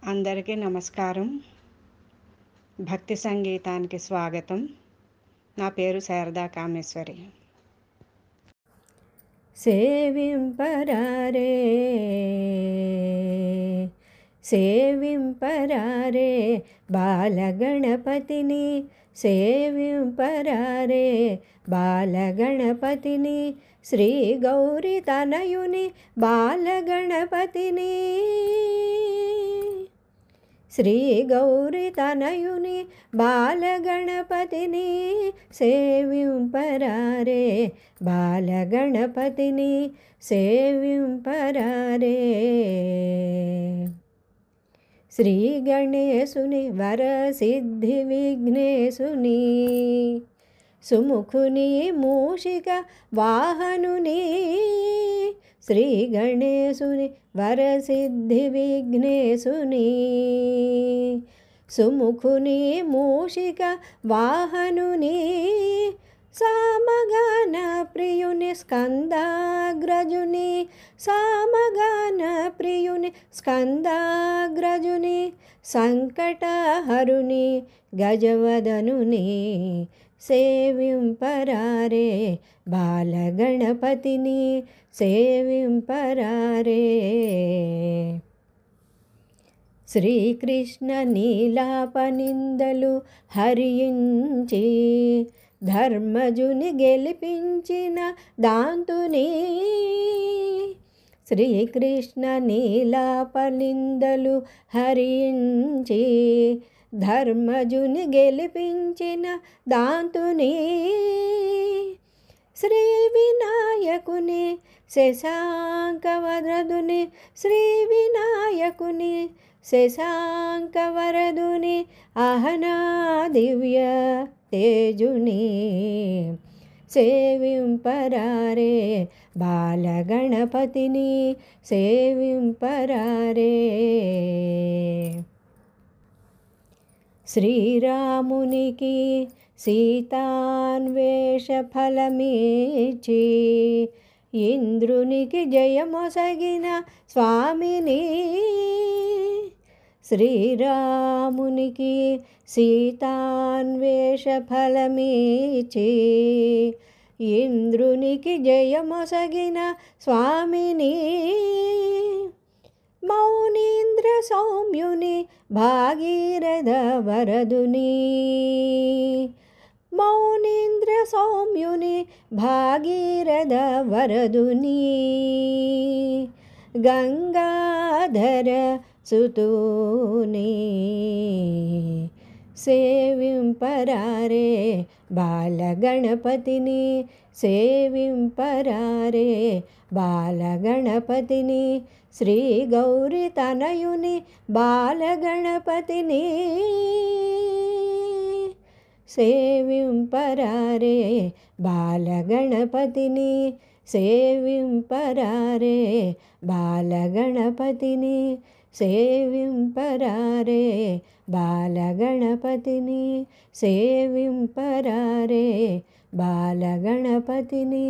అందరికీ నమస్కారం. భక్తి సంగీతానికి స్వాగతం. నా పేరు శారదా కామేశ్వరి. సేవింపరారే సేవింపరారే బాలగణపతిని, సేవింపరారే బాలగణపతిని, శ్రీ గౌరీ తనయుని బాలగణపతిని, శ్రీ గౌరీ తనయుని బాలగణపతిని, సేవింపరారే బాలగణపతిని, సేవింపరారే. శ్రీ గణేశుని వరసిద్ధి విఘ్నేశుని, సుముఖుని మూషిక వాహనుని, శ్రీ గణేశుని వరసిద్ధి విఘ్నేశుని, సుముఖుని మూషిక వాహనుని, సామగాన ప్రియుని స్కందాగ్రజుని, సామగాన ప్రియుని స్కందాగ్రజుని, సంకటహరుని గజవదనుని, సేవింపరారే బాలగణపతిని, సేవింపరారే. శ్రీకృష్ణ నీలాపనిందలు హరించి, ధర్మజుని గెలిపించిన దాంతుని, శ్రీకృష్ణ నీలాపనిందలు హరించి, ధర్మజుని గెలిపించిన దాంతుని, శ్రీ వినాయకుని శశాంకవరదుని, శ్రీ వినాయకుని శశాంకవరదుని, అహనా దివ్య తేజుని, సేవింపరారే బాలగణపతిని, సేవింపరారే. శ్రీరామునికి సీతాన్వేష ఫలమిచ్చి, ఇంద్రునికి జయమొసగిన స్వామిని, శ్రీరామునికి సీతాన్వేష ఫలమిచ్చి, ఇంద్రునికి జయమొసగిన స్వామిని, మౌనీంద్ర సౌమ్యుని భాగీరథ వరదుని, మౌనీంద్ర సౌమ్యుని భాగీరథ వరదుని, గంగాధర సుతుని, సేవింపరారే బాలగణపతిని, సేవింపరారే బాలగణపతిని, శ్రీ గౌరీ తనయుని బాలగణపతిని, సేవింపరారే బాలగణపతిని, సేవింపరారే బాలగణపతిని, సేవింపరారే బాలగణపతిని, సేవింపరారే బాలగణపతిని.